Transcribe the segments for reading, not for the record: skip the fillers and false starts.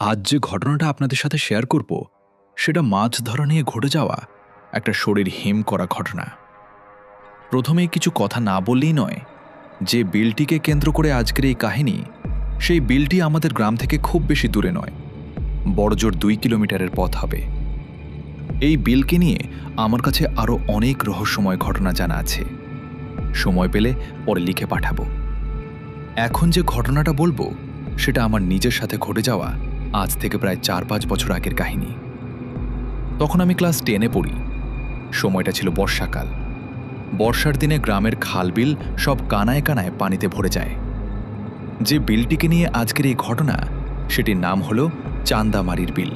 আজ যে ঘটনাটা আপনাদের সাথে শেয়ার করব সেটা মাছ ধরা নিয়ে ঘটে যাওয়া একটা শরীর হিম করা ঘটনা। প্রথমেই কিছু কথা না বললেই নয়, যে বিলটিকে কেন্দ্র করে আজকের এই কাহিনী, সেই বিলটি আমাদের গ্রাম থেকে খুব বেশি দূরে নয়, বড়জোর 2 কিলোমিটারের পথ হবে। এই বিলকে নিয়ে আমার কাছে আরও অনেক রহস্যময় ঘটনা জানা আছে। সময় পেলে পরে লিখে পাঠাবো। এখন যে ঘটনাটা বলবো সেটা আমার নিজের সাথে ঘটে যাওয়া আজ থেকে প্রায় 4-5 বছর আগের কাহিনী। তখন আমি ক্লাস 10-এ পড়ি। সময়টা ছিল বর্ষাকাল। বর্ষার দিনে গ্রামের খাল বিল সব কানায় কানায় পানিতে ভরে যায়। যে বিলটিকে নিয়ে আজকের এই ঘটনা, সেটির নাম হলো চান্দামারির বিল।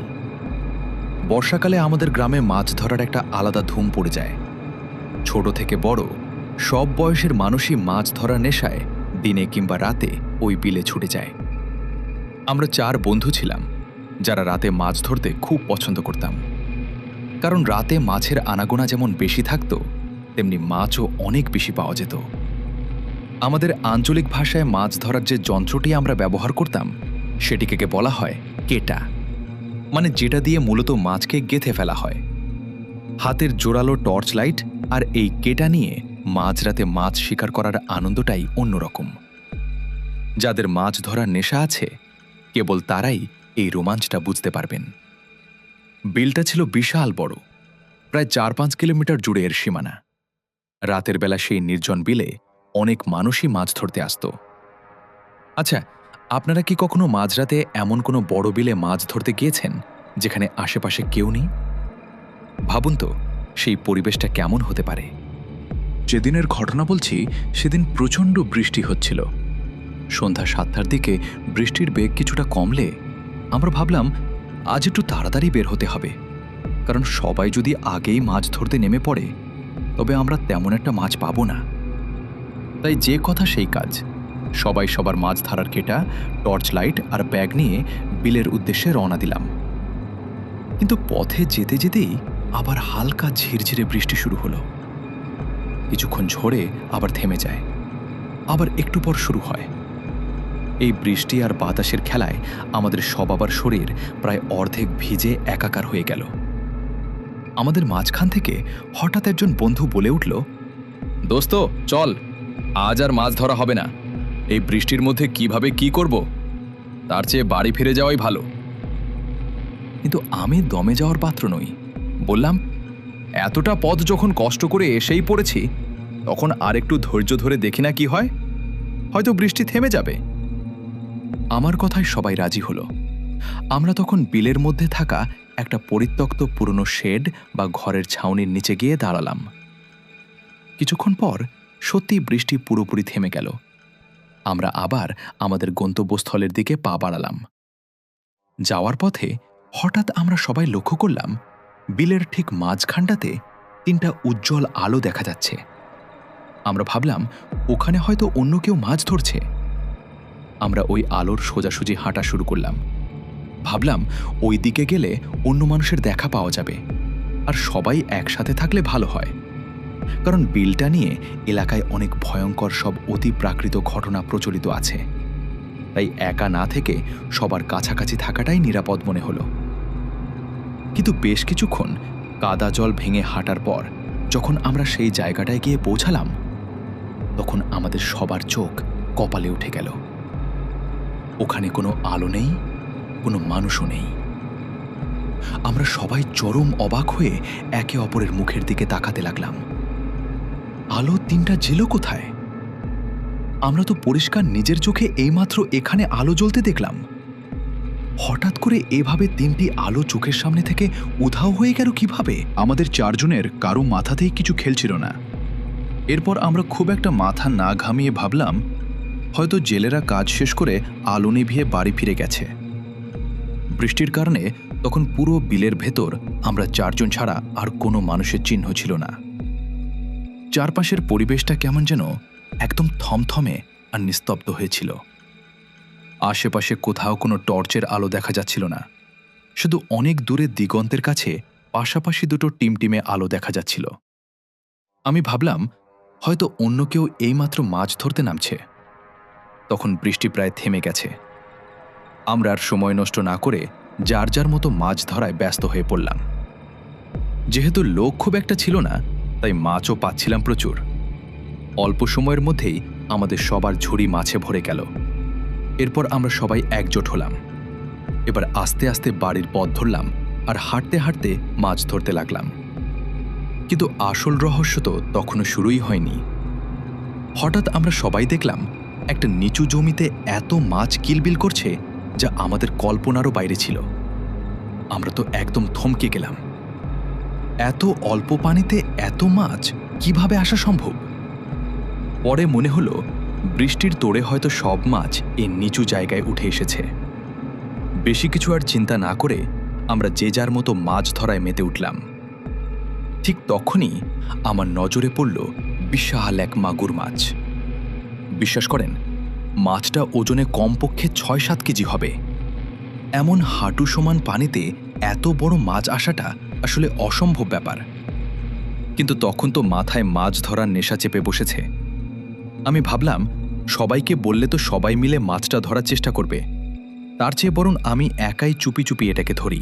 বর্ষাকালে আমাদের গ্রামে মাছ ধরার একটা আলাদা ধুম পড়ে যায়। ছোট থেকে বড় সব বয়সের মানুষই মাছ ধরার নেশায় দিনে কিংবা রাতে ওই বিলে ছুটে যায়। আমরা 4 বন্ধু ছিলাম যারা রাতে মাছ ধরতে খুব পছন্দ করতাম। কারণ রাতে মাছের আনাগোনা যেমন বেশি থাকত, তেমনি মাছও অনেক বেশি পাওয়া যেত। আমাদের আঞ্চলিক ভাষায় মাছ ধরার যে যন্ত্রটি আমরা ব্যবহার করতাম সেটিকে বলা হয় কেটা, মানে যেটা দিয়ে মূলত মাছকে গেঁথে ফেলা হয়। হাতের জোরালো টর্চ লাইট আর এই কেটা নিয়ে মাঝরাতে মাছ শিকার করার আনন্দটাই অন্যরকম। যাদের মাছ ধরার নেশা আছে কেবল তারাই এই রোমাঞ্চটা বুঝতে পারবেন। বিলটা ছিল বিশাল বড়, প্রায় 4-5 কিলোমিটার জুড়ে এর সীমানা। রাতের বেলা সেই নির্জন বিলে অনেক মানুষই মাছ ধরতে আসত। আচ্ছা, আপনারা কি কখনো মাঝরাতে এমন কোনো বড় বিলে মাছ ধরতে গিয়েছেন যেখানে আশেপাশে কেউ নেই? ভাবুন তো সেই পরিবেশটা কেমন হতে পারে। যেদিনের ঘটনা বলছি সেদিন প্রচণ্ড বৃষ্টি হচ্ছিল। সন্ধ্যা 7টার দিকে বৃষ্টির বেগ কিছুটা কমলে আমরা ভাবলাম আজ একটু তাড়াতাড়ি বের হতে হবে, কারণ সবাই যদি আগেই মাছ ধরতে নেমে পড়ে তবে আমরা তেমন একটা মাছ পাবো না। তাই যে কথা সেই কাজ, সবাই সবার মাছ ধরার কেটা, টর্চ লাইট আর ব্যাগ নিয়ে বিলের উদ্দেশ্যে রওনা দিলাম। কিন্তু পথে যেতে যেতেই আবার হালকা ঝিরঝিরে বৃষ্টি শুরু হলো। কিছুক্ষণ ঝরে আবার থেমে যায়, আবার একটু পর শুরু হয়। এই বৃষ্টি আর বাতাসের খেলায় আমাদের সবার শরীর প্রায় অর্ধেক ভিজে একাকার হয়ে গেল। আমাদের মাঝখান থেকে হঠাৎ একজন বন্ধু বলে উঠল, দোস্ত চল, আজ আর মাছ ধরা হবে না। এই বৃষ্টির মধ্যে কিভাবে কি করব, তার চেয়ে বাড়ি ফিরে যাওয়াই ভালো। কিন্তু আমি দমে যাওয়ার পাত্র নই। বললাম, এতটা পথ যখন কষ্ট করে এসেই পড়েছি তখন আর একটু ধৈর্য ধরে দেখি না কি হয়, হয়তো বৃষ্টি থেমে যাবে। আমার কথায় সবাই রাজি হলো। আমরা তখন বিলের মধ্যে থাকা একটা পরিত্যক্ত পুরনো শেড বা ঘরের ছাউনির নিচে গিয়ে দাঁড়ালাম। কিছুক্ষণ পর সত্যি বৃষ্টি পুরোপুরি থেমে গেল। আমরা আবার আমাদের গন্তব্যস্থলের দিকে পা বাড়ালাম। যাওয়ার পথে হঠাৎ আমরা সবাই লক্ষ্য করলাম বিলের ঠিক মাঝখানটাতে 3টা উজ্জ্বল আলো দেখা যাচ্ছে। আমরা ভাবলাম ওখানে হয়তো অন্য কেউ মাছ ধরছে। আমরা ওই আলোর সোজাসুজি হাঁটা শুরু করলাম। ভাবলাম ওই দিকে গেলে অন্য মানুষের দেখা পাওয়া যাবে, আর সবাই একসাথে থাকলে ভালো হয়। কারণ বিলটা নিয়ে এলাকায় অনেক ভয়ঙ্কর সব অতি প্রাকৃত ঘটনা প্রচলিত আছে। তাই একা না থেকে সবার কাছাকাছি থাকাটাই নিরাপদ মনে হলো। কিন্তু বেশ কিছুক্ষণ কাদা জল ভেঙে হাঁটার পর যখন আমরা সেই জায়গাটায় গিয়ে পৌঁছালাম তখন আমাদের সবার চোখ কপালে উঠে গেল। ওখানে কোনো আলো নেই, কোনো মানুষও নেই। আমরা সবাই চরম অবাক হয়ে একে অপরের মুখের দিকে তাকাতে লাগলাম। আলো 3টা জেলো কোথায়? আমরা তো পরিষ্কার নিজের চোখে এইমাত্র এখানে আলো জ্বলতে দেখলাম। হঠাৎ করে এভাবে 3টি আলো চোখের সামনে থেকে উধাও হয়ে গেল কিভাবে? আমাদের 4 জনের কারো মাথাতেই কিছু খেলছিল না। এরপর আমরা খুব একটা মাথা না ঘামিয়ে ভাবলাম হয়তো জেলেরা কাজ শেষ করে আলো নিভিয়ে বাড়ি ফিরে গেছে। বৃষ্টির কারণে তখন পুরো বিলের ভেতর আমরা 4 জন ছাড়া আর কোনো মানুষের চিহ্ন ছিল না। চারপাশের পরিবেশটা কেমন যেন একদম থমথমে আর নিস্তব্ধ হয়েছিল। আশেপাশে কোথাও কোনো টর্চের আলো দেখা যাচ্ছিল না। শুধু অনেক দূরে দিগন্তের কাছে পাশাপাশি 2টো টিমটিমে আলো দেখা যাচ্ছিল। আমি ভাবলাম হয়তো অন্য কেউ এইমাত্র মাছ ধরতে নামছে। তখন বৃষ্টি প্রায় থেমে গেছে। আমরা আর সময় নষ্ট না করে যার যার মতো মাছ ধরায় ব্যস্ত হয়ে পড়লাম। যেহেতু লোক খুব একটা ছিল না, তাই মাছও পাচ্ছিলাম প্রচুর। অল্প সময়ের মধ্যেই আমাদের সবার ঝুড়ি মাছে ভরে গেল। এরপর আমরা সবাই একজোট হলাম। এবার আস্তে আস্তে বাড়ির পথ ধরলাম আর হাঁটতে হাঁটতে মাছ ধরতে লাগলাম। কিন্তু আসল রহস্য তো তখনও শুরুই হয়নি। হঠাৎ আমরা সবাই দেখলাম একটা নিচু জমিতে এত মাছ কিলবিল করছে, যা আমাদের কল্পনারও বাইরে ছিল। আমরা তো একদম থমকে গেলাম। এত অল্প পানিতে এত মাছ কিভাবে আসা সম্ভব? পরে মনে হলো বৃষ্টির তোড়ে হয়তো সব মাছ এই নিচু জায়গায় উঠে এসেছে। বেশি কিছু আর চিন্তা না করে আমরা যে যার মতো মাছ ধরায় মেতে উঠলাম। ঠিক তখনই আমার নজরে পড়ল বিশাল এক মাগুর মাছ। বিশ্বাস করেন, মাছটা ওজনে কমপক্ষে ৬-৭ কেজি হবে। এমন হাঁটু সমান পানিতে এত বড় মাছ আসাটা আসলে অসম্ভব ব্যাপার। কিন্তু তখন তো মাথায় মাছ ধরার নেশা চেপে বসেছে। আমি ভাবলাম, সবাইকে বললে তো সবাই মিলে মাছটা ধরার চেষ্টা করবে, তার চেয়ে বরং আমি একাই চুপি চুপি এটাকে ধরি।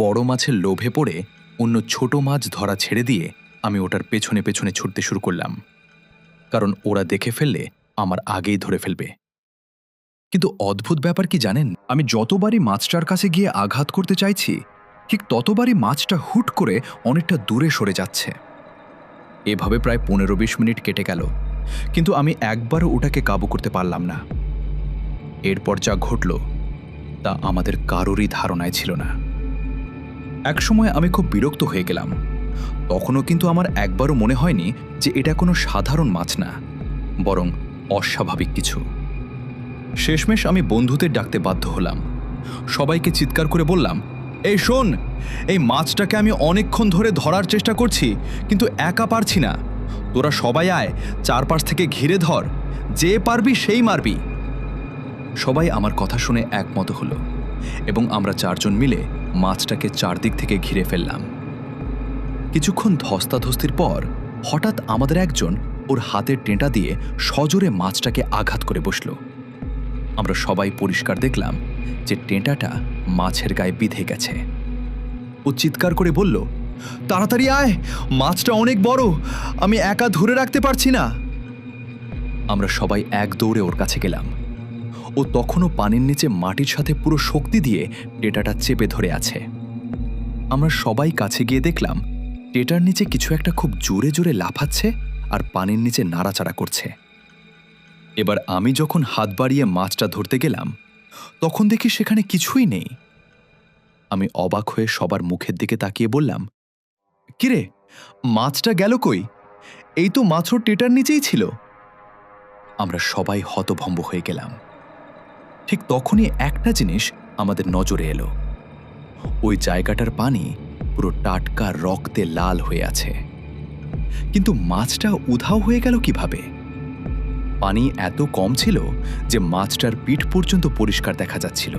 বড় মাছের লোভে পড়ে অন্য ছোট মাছ ধরা ছেড়ে দিয়ে আমি ওটার পেছনে পেছনে ছুটতে শুরু করলাম, কারণ ওরা দেখে ফেললে আমার আগেই ধরে ফেলবে। কিন্তু অদ্ভুত ব্যাপার কি জানেন, আমি যতবারই মাছটার কাছে গিয়ে আঘাত করতে চাইছি, ঠিক ততবারই মাছটা হুট করে অনেকটা দূরে সরে যাচ্ছে। এভাবে প্রায় 15-20 মিনিট কেটে গেল, কিন্তু আমি একবারও ওটাকে কাবু করতে পারলাম না। এরপর যা ঘটল তা আমাদের কারোরই ধারণায় ছিল না। একসময় আমি খুব বিরক্ত হয়ে গেলাম। তখনও কিন্তু আমার একবারও মনে হয়নি যে এটা কোনো সাধারণ মাছ না, বরং অস্বাভাবিক কিছু। শেষমেশ আমি বন্ধুদের ডাকতে বাধ্য হলাম। সবাইকে চিৎকার করে বললাম, এই শোন, এই মাছটাকে আমি অনেকক্ষণ ধরে ধরার চেষ্টা করছি, কিন্তু একা পারছি না। তোরা সবাই আয়, চারপাশ থেকে ঘিরে ধর, যে পারবি সেই মারবি। সবাই আমার কথা শুনে একমত হলো এবং আমরা 4 জন মিলে মাছটাকে চারদিক থেকে ঘিরে ফেললাম। কিছুক্ষণ ধস্তাধস্তির পর হঠাৎ আমাদের একজন ওর হাতের টেঁটা দিয়ে সজোরে মাছটাকে আঘাত করে বসল। আমরা সবাই পরিষ্কার দেখলাম যে টেঁটাটা মাছের গায়ে বিঁধে গেছে। ও চিৎকার করে বলল, তাড়াতাড়ি আয়, মাছটা অনেক বড়, আমি একা ধরে রাখতে পারছি না। আমরা সবাই এক দৌড়ে ওর কাছে গেলাম। ও তখনও পানির নিচে মাটির সাথে পুরো শক্তি দিয়ে টেঁটাটা চেপে ধরে আছে। আমরা সবাই কাছে গিয়ে দেখলাম টেঁটার নিচে কিছু একটা খুব জোরে জোরে লাফাচ্ছে আর পানির নিচে নাড়াচাড়া করছে। এবার আমি যখন হাত বাড়িয়ে মাছটা ধরতে গেলাম, তখন দেখি সেখানে কিছুই নেই। আমি অবাক হয়ে সবার মুখের দিকে তাকিয়ে বললাম, কিরে, মাছটা গেল কই? এই তো মাছর টেঁটার নিচেই ছিল। আমরা সবাই হতভম্ব হয়ে গেলাম। ঠিক তখনই একটা জিনিস আমাদের নজরে এলো। ওই জায়গাটার পানি পুরো টাটকা রক্তে লাল হয়ে আছে, কিন্তু মাছটা উধাও হয়ে গেল কিভাবে? পানি এত কম ছিল যে মাছটার পিঠ পর্যন্ত পরিষ্কার দেখা যাচ্ছিল।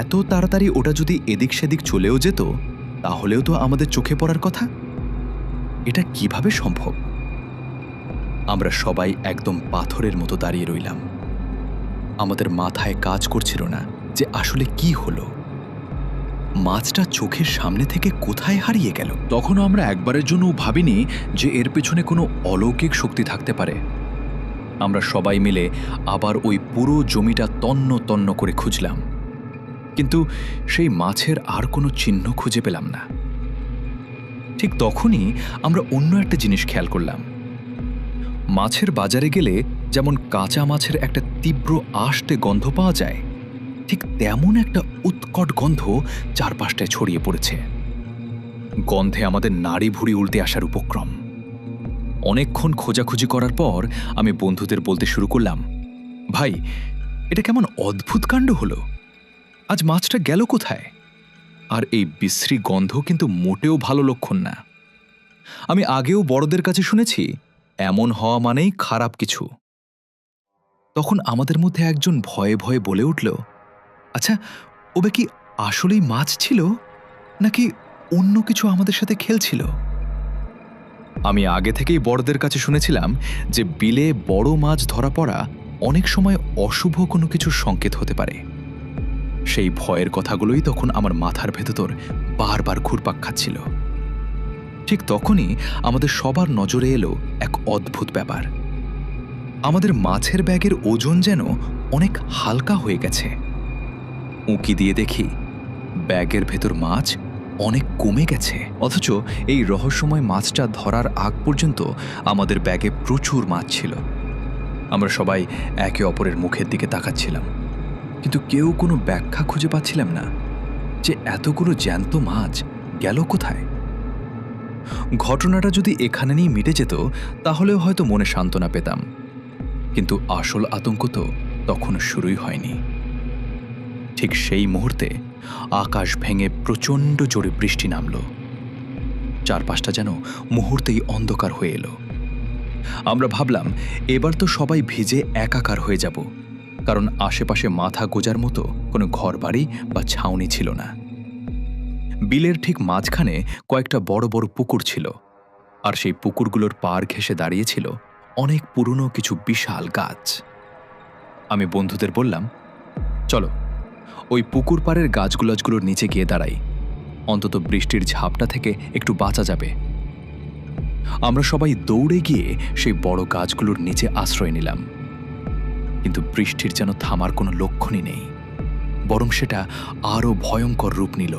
এত তাড়াতাড়ি ওটা যদি এদিক সেদিক চলেও যেত, তাহলেও তো আমাদের চোখে পড়ার কথা। এটা কিভাবে সম্ভব? আমরা সবাই একদম পাথরের মতো দাঁড়িয়ে রইলাম। আমাদের মাথায় কাজ করছিল না যে আসলে কি হলো। মাছটা চোখের সামনে থেকে কোথায় হারিয়ে গেল? তখনও আমরা একবারের জন্য ভাবিনি যে এর পেছনে কোনো অলৌকিক শক্তি থাকতে পারে। আমরা সবাই মিলে আবার ওই পুরো জমিটা তন্ন তন্ন করে খুঁজলাম, কিন্তু সেই মাছের আর কোনো চিহ্ন খুঁজে পেলাম না। ঠিক তখনই আমরা অন্য একটা জিনিস খেয়াল করলাম। মাছের বাজারে গেলে যেমন কাঁচা মাছের একটা তীব্র আষ্টে গন্ধ পাওয়া যায়, ঠিক তেমন একটা উৎকট গন্ধ চারপাশটায় ছড়িয়ে পড়েছে। গন্ধে আমাদের নাড়ি ভুঁড়ি উল্টে আসার উপক্রম। অনেকক্ষণ খোঁজাখুঁজি করার পর আমি বন্ধুদের বলতে শুরু করলাম, ভাই, এটা কেমন অদ্ভুত কাণ্ড হলো। আজ মাছটা গেল কোথায়? আর এই বিশ্রী গন্ধ কিন্তু মোটেও ভালো লক্ষণ না। আমি আগেও বড়দের কাছে শুনেছি এমন হওয়া মানেই খারাপ কিছু। তখন আমাদের মধ্যে একজন ভয়ে ভয়ে বলে উঠল, আচ্ছা, ওবে কি আসলেই মাছ ছিল, নাকি অন্য কিছু আমাদের সাথে খেলছিল? আমি আগে থেকেই বড়দের কাছে শুনেছিলাম যে বিলে বড় মাছ ধরা পড়া অনেক সময় অশুভ কোনো কিছুর সংকেত হতে পারে। সেই ভয়ের কথাগুলোই তখন আমার মাথার ভেতর বারবার ঘুরপাক খাচ্ছিল। ঠিক তখনই আমাদের সবার নজরে এলো এক অদ্ভুত ব্যাপার। আমাদের মাছের ব্যাগের ওজন যেন অনেক হালকা হয়ে গেছে। উঁকি দিয়ে দেখি ব্যাগের ভেতর মাছ অনেক কমে গেছে, অথচ এই রহস্যময় মাছটা ধরার আগ পর্যন্ত আমাদের ব্যাগে প্রচুর মাছ ছিল। আমরা সবাই একে অপরের মুখের দিকে তাকাচ্ছিলাম, কিন্তু কেউ কোনো ব্যাখ্যা খুঁজে পাচ্ছিলাম না যে এতগুলো জ্যান্ত মাছ গেল কোথায়। ঘটনাটা যদি এখানে নিয়ে মিটে যেত তাহলেও হয়তো মনে সান্ত্বনা পেতাম, কিন্তু আসল আতঙ্ক তো তখনও শুরুই হয়নি। ঠিক সেই মুহূর্তে আকাশ ভেঙে প্রচণ্ড জোরে বৃষ্টি নামল। চারপাশটা যেন মুহূর্তেই অন্ধকার হয়ে এলো। আমরা ভাবলাম এবার তো সবাই ভিজে একাকার হয়ে যাব, কারণ আশেপাশে মাথা গোজার মতো কোনো ঘরবাড়ি বা ছাউনি ছিল না। বিলের ঠিক মাঝখানে কয়েকটা বড় বড় পুকুর ছিল, আর সেই পুকুরগুলোর পাড় ঘেঁষে দাঁড়িয়েছিল অনেক পুরনো কিছু বিশাল গাছ। আমি বন্ধুদের বললাম, চলো ওই পুকুর পাড়ের গাছগুলোর নিচে গিয়ে দাঁড়াই, অন্তত বৃষ্টির ঝাপটা থেকে একটু বাঁচা যাবে। আমরা সবাই দৌড়ে গিয়ে সেই বড় গাছগুলোর নিচে আশ্রয় নিলাম, কিন্তু বৃষ্টির যেন থামার কোনো লক্ষণই নেই, বরং সেটা আরও ভয়ঙ্কর রূপ নিল।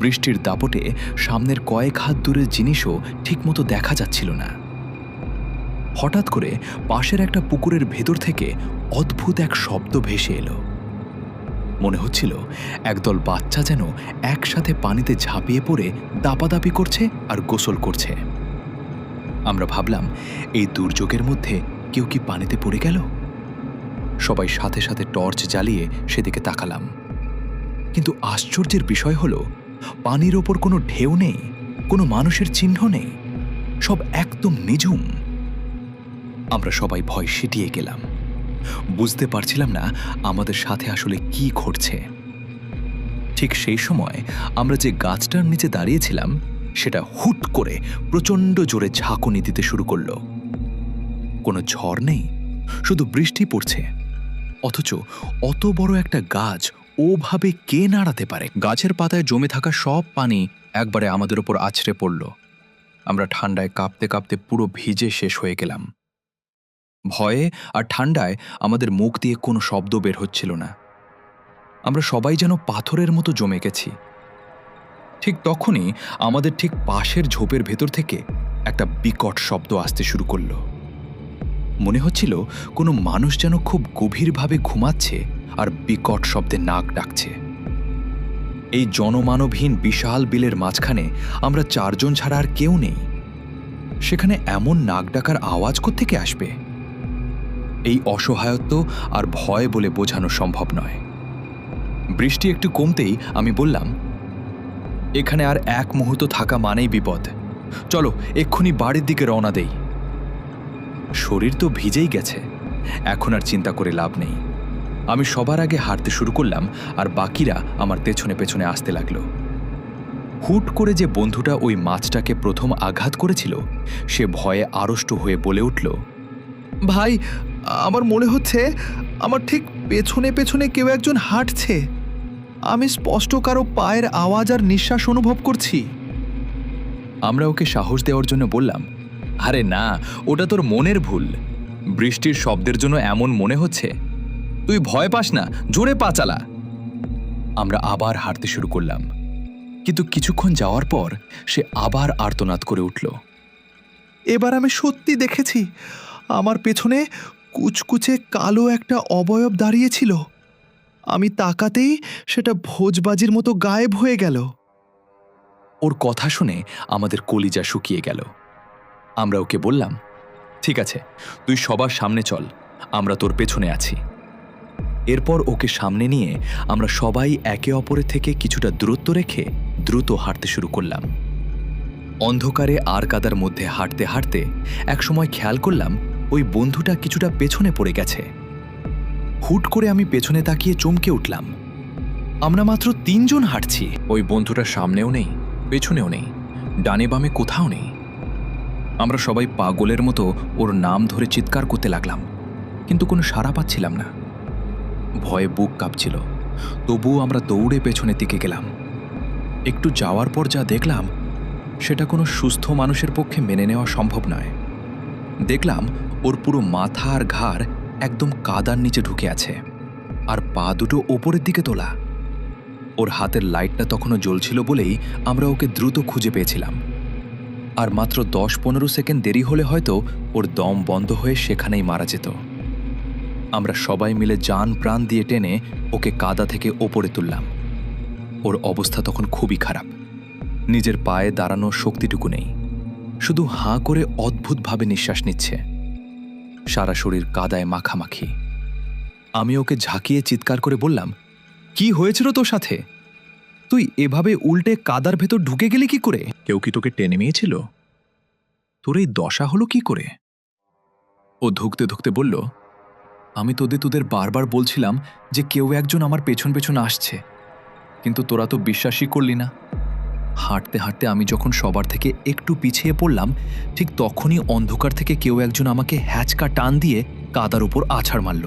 বৃষ্টির দাপটে সামনের কয়েক হাত দূরের জিনিসও ঠিকমতো দেখা যাচ্ছিল না। হঠাৎ করে পাশের একটা পুকুরের ভেতর থেকে অদ্ভুত এক শব্দ ভেসে এলো। মনে হচ্ছিল একদল বাচ্চা যেন একসাথে পানিতে ঝাঁপিয়ে পড়ে দাপাদাপি করছে আর গোসল করছে। আমরা ভাবলাম এই দুর্যোগের মধ্যে কেউ কি পানিতে পড়ে গেল। সবাই সাথে সাথে টর্চ জ্বালিয়ে সেদিকে তাকালাম, কিন্তু আশ্চর্যের বিষয় হলো পানির ওপর কোনো ঢেউ নেই, কোনো মানুষের চিহ্ন নেই, সব একদম নিঝুম। আমরা সবাই ভয় সিটিয়ে গেলাম, বুঝতে পারছিলাম না আমাদের সাথে আসলে কি ঘটছে। ঠিক সেই সময় আমরা যে গাছটার নিচে দাঁড়িয়েছিলাম সেটা হুট করে প্রচণ্ড জোরে ঝাঁকুনি দিতে শুরু করলো। কোনো ঝড় নেই, শুধু বৃষ্টি পড়ছে, অথচ অত বড় একটা গাছ ওভাবে কে নাড়াতে পারে? গাছের পাতায় জমে থাকা সব পানি একবারে আমাদের ওপর আছড়ে পড়ল। আমরা ঠান্ডায় কাঁপতে কাঁপতে পুরো ভিজে শেষ হয়ে গেলাম। ভয়ে আর ঠান্ডায় আমাদের মুখ দিয়ে কোনো শব্দ বের হচ্ছিল না। আমরা সবাই যেন পাথরের মতো জমে গেছি। ঠিক তখনই আমাদের ঠিক পাশের ঝোপের ভেতর থেকে একটা বিকট শব্দ আসতে শুরু করলো। মনে হচ্ছিল কোনো মানুষ যেন খুব গভীরভাবে ঘুমাচ্ছে আর বিকট শব্দে নাক ডাকছে। এই জনমানবহীন বিশাল বিলের মাঝখানে আমরা চারজন ছাড়া আর কেউ নেই। সেখানে এমন নাক ডাকার আওয়াজ কোত্থেকে আসবে? এই অসহায়ত্ব আর ভয় বলে বোঝানো সম্ভব নয়। বৃষ্টি একটু কমতেই আমি বললাম, এখানে আর এক মুহূর্ত থাকা মানেই বিপদ, চলো এক্ষুনি বাড়ির দিকে রওনা দেই। শরীর তো ভিজেই গেছে, এখন আর চিন্তা করে লাভ নেই। আমি সবার আগে হাঁটতে শুরু করলাম, আর বাকিরা আমার পেছনে পেছনে আসতে লাগলো। হুট করে যে বন্ধুটা ওই মাছটাকে প্রথম আঘাত করেছিল সে ভয়ে আড়ষ্ট হয়ে বলে উঠল, ভাই, আমার মনে হচ্ছে আমার ঠিক পেছনে পেছনে কেউ একজন হাঁটছে। আমি স্পষ্ট কারো পায়ের আওয়াজ আর নিঃশ্বাস অনুভব করছি। আমরা ওকে সাহস দেওয়ার জন্য বললাম, আরে না, ওটা তোর মনের ভুল। বৃষ্টির শব্দের জন্য এমন মনে হচ্ছে। তুই ভয় পাস না, জোরে পা চালা। আমরা আবার হাঁটতে শুরু করলাম, কিন্তু কিছুক্ষণ যাওয়ার পর সে আবার আর্তনাদ করে উঠল। এবার আমি সত্যি দেখেছি, আমার পেছনে কুচকুচে কালো একটা অবয়ব দাঁড়িয়েছিল। আমি তাকাতেই সেটা ভোজবাজির মতো গায়েব হয়ে গেল। ওর কথা শুনে আমাদের কলিজা শুকিয়ে গেল। আমরা ওকে বললাম, ঠিক আছে, তুই সবার সামনে চল, আমরা তোর পেছনে আছি। এরপর ওকে সামনে নিয়ে আমরা সবাই একে অপরের থেকে কিছুটা দূরত্ব রেখে দ্রুত হাঁটতে শুরু করলাম। অন্ধকারে আর কাদার মধ্যে হাঁটতে হাঁটতে একসময় খেয়াল করলাম ওই বন্ধুটা কিছুটা পেছনে পড়ে গেছে। হুট করে আমি পেছনে তাকিয়ে চমকে উঠলাম। আমরা মাত্র 3 জন হাঁটছি, ওই বন্ধুটা সামনেও নেই, পেছনেও নেই, ডানে বামে কোথাও নেই। আমরা সবাই পাগলের মতো ওর নাম ধরে চিৎকার করতে লাগলাম, কিন্তু কোনো সাড়া পাচ্ছিলাম না। ভয়ে বুক কাঁপছিল, তবুও আমরা দৌড়ে পেছনের দিকে গেলাম। একটু যাওয়ার পর যা দেখলাম সেটা কোনো সুস্থ মানুষের পক্ষে মেনে নেওয়া সম্ভব নয়। দেখলাম ওর পুরো মাথা আর ঘাড় একদম কাদার নিচে ঢুকে আছে, আর পা দুটো ওপরের দিকে তোলা। ওর হাতের লাইটটা তখনও জ্বলছিল বলেই আমরা ওকে দ্রুত খুঁজে পেয়েছিলাম। আর মাত্র 10-15 সেকেন্ড দেরি হলে হয়তো ওর দম বন্ধ হয়ে সেখানেই মারা যেত। আমরা সবাই মিলে জান প্রাণ দিয়ে টেনে ওকে কাদা থেকে ওপরে তুললাম। ওর অবস্থা তখন খুবই খারাপ, নিজের পায়ে দাঁড়ানোর শক্তিটুকু নেই, শুধু হাঁ করে অদ্ভুতভাবে নিঃশ্বাস নিচ্ছে, সারা শরীর কাদায় মাখামাখি। আমি ওকে ঝাঁকিয়ে চিৎকার করে বললাম, কি হয়েছিল তোর সাথে? তুই এভাবে উল্টে কাদার ভেতর ঢুকে গেলি কি করে? কেউ কি তোকে টেনে নিয়েছিল? তোর এই দশা হলো কি করে? ও ধুকতে ধুকতে বলল, আমি তোদের বারবার বলছিলাম যে কেউ একজন আমার পেছন পেছন আসছে, কিন্তু তোরা তো বিশ্বাসই করলি না। হাঁটতে হাঁটতে আমি যখন সবার থেকে একটু পিছিয়ে পড়লাম, ঠিক তখনই অন্ধকার থেকে কেউ একজন আমাকে হ্যাচকা টান দিয়ে কাদার উপর আছাড় মারল।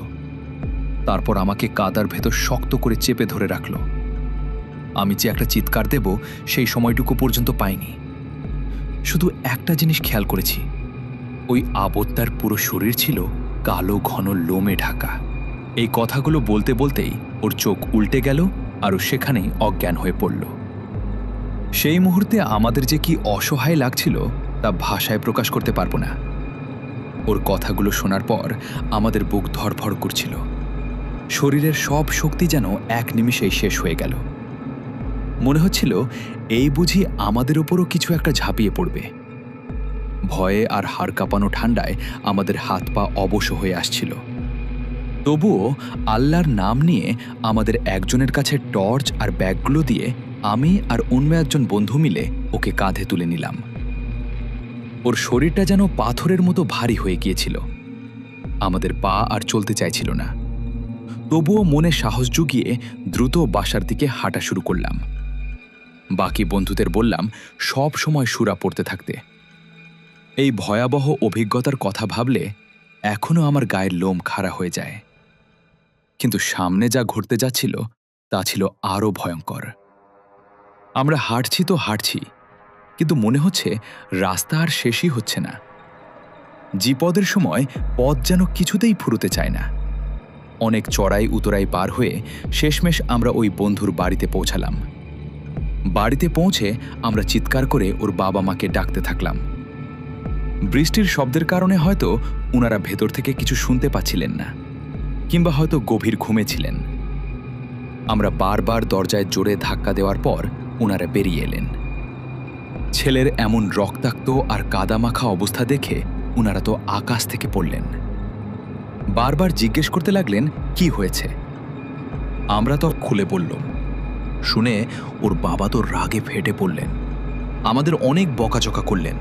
তারপর আমাকে কাদার ভেতর শক্ত করে চেপে ধরে রাখল। আমি যে একটা চিৎকার দেব সেই সময়টুকু পর্যন্ত পাইনি। শুধু একটা জিনিস খেয়াল করেছি, ওই আবত্তার পুরো শরীর ছিল কালো ঘন লোমে ঢাকা। এই কথাগুলো বলতে বলতেই ওর চোখ উল্টে গেল আর ও সেখানেই অজ্ঞান হয়ে পড়ল। সেই মুহূর্তে আমাদের যে কি অসহায় লাগছিল তা ভাষায় প্রকাশ করতে পারবো না। ওর কথাগুলো শোনার পর আমাদের বুক ধড়ফড় করছিল, শরীরের সব শক্তি যেন এক নিমিষেই শেষ হয়ে গেল। মনে হচ্ছিল এই বুঝি আমাদের ওপরও কিছু একটা ঝাঁপিয়ে পড়বে। ভয়ে আর হাড় কাঁপানো ঠান্ডায় আমাদের হাত পা অবশ হয়ে আসছিল। তবুও আল্লাহর নাম নিয়ে আমাদের একজনের কাছে টর্চ আর ব্যাগগুলো দিয়ে আমি আর অন্য একজন বন্ধু মিলে ওকে কাঁধে তুলে নিলাম। ওর শরীরটা যেন পাথরের মতো ভারী হয়ে গিয়েছিল, আমাদের পা আর চলতে চাইছিল না। তবুও মনে সাহস জুগিয়ে দ্রুত বাসার দিকে হাঁটা শুরু করলাম। বাকি বন্ধুদের বললাম সব সময় সুরা পড়তে থাকতে। এই ভয়াবহ অভিজ্ঞতার কথা ভাবলে এখনো আমার গায়ের লোম খাড়া হয়ে যায়। কিন্তু সামনে যা ঘটতে যাচ্ছিল তা ছিল আরও ভয়ঙ্কর। আমরা হাঁটছি তো হাঁটছি, কিন্তু মনে হচ্ছে রাস্তা আর শেষই হচ্ছে না। বিপদের সময় পথ যেন কিছুতেই ফুরোতে চায় না। অনেক চড়াই উতরাই পার হয়ে শেষমেশ আমরা ওই বন্ধুর বাড়িতে পৌঁছালাম। বাড়িতে পৌঁছে আমরা চিৎকার করে ওর বাবা মাকে ডাকতে থাকলাম। বৃষ্টির শব্দের কারণে হয়তো ওনারা ভেতর থেকে কিছু শুনতে পাচ্ছিলেন না, কিংবা হয়তো গভীর ঘুমেছিলেন। আমরা বারবার দরজায় জোরে ধাক্কা দেওয়ার পর ওনারা বেরিয়ে এলেন। ছেলের এমন রক্তাক্ত আর কাদামাখা অবস্থা দেখে ওনারা তো আকাশ থেকে পড়লেন। বারবার জিজ্ঞেস করতে লাগলেন কি হয়েছে। আমরা তো খুলে বললাম। শুনে ওর বাবা তো রাগে ফেটে পড়লেন, আমাদের অনেক বকাঝকা করলেন।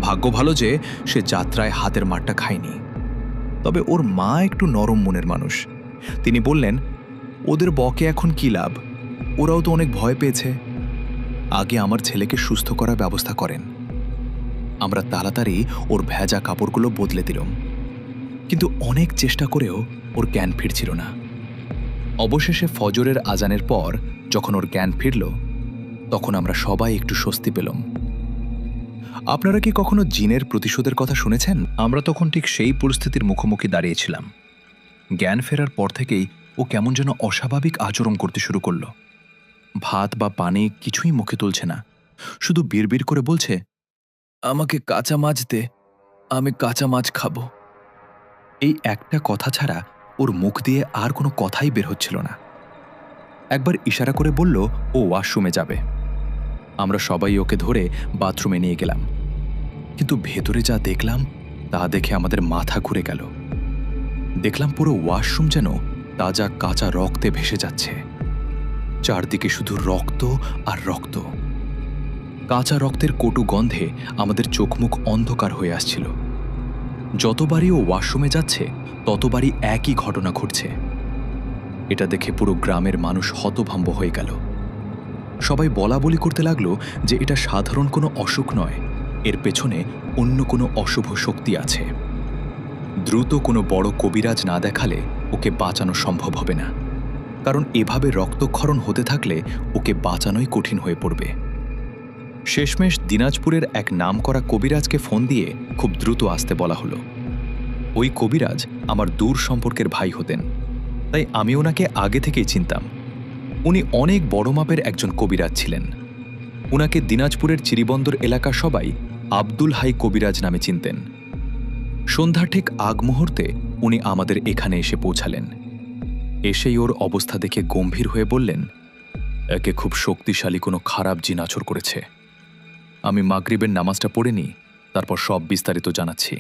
ভাগ্য ভালো যে সে যাত্রায় হাতের মারটা খায়নি। তবে ওর মা একটু নরম মনের মানুষ, তিনি বললেন, ওদের বকে এখন কি লাভ, ওরাও তো অনেক ভয় পেয়েছে, আগে আমার ছেলেকে সুস্থ করার ব্যবস্থা করেন। আমরা তাড়াতাড়ি ওর ভেজা কাপড়গুলো বদলে দিলাম, কিন্তু অনেক চেষ্টা করেও ওর জ্ঞান ফিরছিল না। অবশেষে ফজরের আজানের পর যখন ওর জ্ঞান ফিরল, তখন আমরা সবাই একটু স্বস্তি পেলাম। আপনারা কি কখনো জিনের প্রতিশোধের কথা শুনেছেন? আমরা তখন ঠিক সেই পরিস্থিতির মুখোমুখি দাঁড়িয়েছিলাম। জ্ঞান ফেরার পর থেকেই ও কেমন যেন অস্বাভাবিক আচরণ করতে শুরু করলো। ভাত বা পানি কিছুই মুখে তুলছে না, শুধু বিড়বিড় করে বলছে, আমাকে কাঁচা মাছ দে, আমি কাঁচা মাছ খাবো। এই একটা কথা ছাড়া ওর মুখ দিয়ে আর কোনো কথাই বের হচ্ছিল না। একবার ইশারা করে বলল ও ওয়াশরুমে যাবে। আমরা সবাই ওকে ধরে বাথরুমে নিয়ে গেলাম, কিন্তু ভেতরে যা দেখলাম তা দেখে আমাদের মাথা ঘুরে গেল। দেখলাম পুরো ওয়াশরুম যেন তাজা কাঁচা রক্তে ভেসে যাচ্ছে। চারদিকে শুধু রক্ত আর রক্ত। কাঁচা রক্তের কটু গন্ধে আমাদের চোখ মুখ অন্ধকার হয়ে আসছিল। যতবারই ও ওয়াশরুমে যাচ্ছে ততবারই একই ঘটনা ঘটছে। এটা দেখে পুরো গ্রামের মানুষ হতভম্ব হয়ে গেল। সবাই বলা বলি করতে লাগলো যে এটা সাধারণ কোনো অসুখ নয়, এর পেছনে অন্য কোনো অশুভ শক্তি আছে। দ্রুত কোনো বড় কবিরাজ না দেখালে ওকে বাঁচানো সম্ভব হবে না, কারণ এভাবে রক্তক্ষরণ হতে থাকলে ওকে বাঁচানোই কঠিন হয়ে পড়বে। শেষমেশ দিনাজপুরের এক নামকরা কবিরাজকে ফোন দিয়ে খুব দ্রুত আসতে বলা হলো। ওই কবিরাজ আমার দূর সম্পর্কের ভাই হতেন, তাই আমি ওনাকে আগে থেকেই চিনতাম। উনি অনেক বড় মাপের একজন কবিরাজ ছিলেন। উনাকে দিনাজপুরের চিরিবন্দর এলাকা সবাই আব্দুল হাই কবিরাজ নামে চিনতেন। সন্ধ্যা ঠিক আগ মুহূর্তে উনি আমাদের এখানে এসে পৌঁছালেন। এসেই ওর অবস্থা দেখে গম্ভীর হয়ে বললেন, একে খুব শক্তিশালী কোনো খারাপ জিন আছর করেছে। আমি মাগরিবের নামাজটা পড়ে নিই, তারপর সব বিস্তারিত জানাচ্ছি।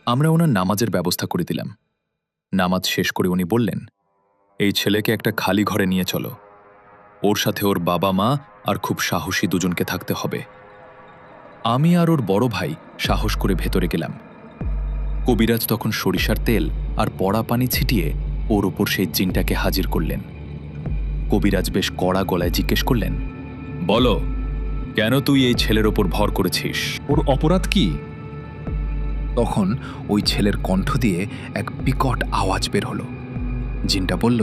আমরা ওনার নামাজের ব্যবস্থা করে দিলাম। নামাজ শেষ করে উনি বললেন, এই ছেলেকে একটা খালি ঘরে নিয়ে চলো। ওর সাথে ওর বাবা মা আর খুব সাহসী দুজনকে থাকতে হবে। আমি আর ওর বড় ভাই সাহস করে ভেতরে গেলাম। কবিরাজ তখন সরিষার তেল আর পড়া পানি ছিটিয়ে ওর ওপর সেই জিনটাকে হাজির করলেন। কবিরাজ বেশ কড়া গলায় জিজ্ঞেস করলেন, বলো, কেন তুই এই ছেলের ওপর ভর করেছিস? ওর অপরাধ কি? তখন ওই ছেলের কণ্ঠ দিয়ে এক বিকট আওয়াজ বের হলো। জিনটা বলল,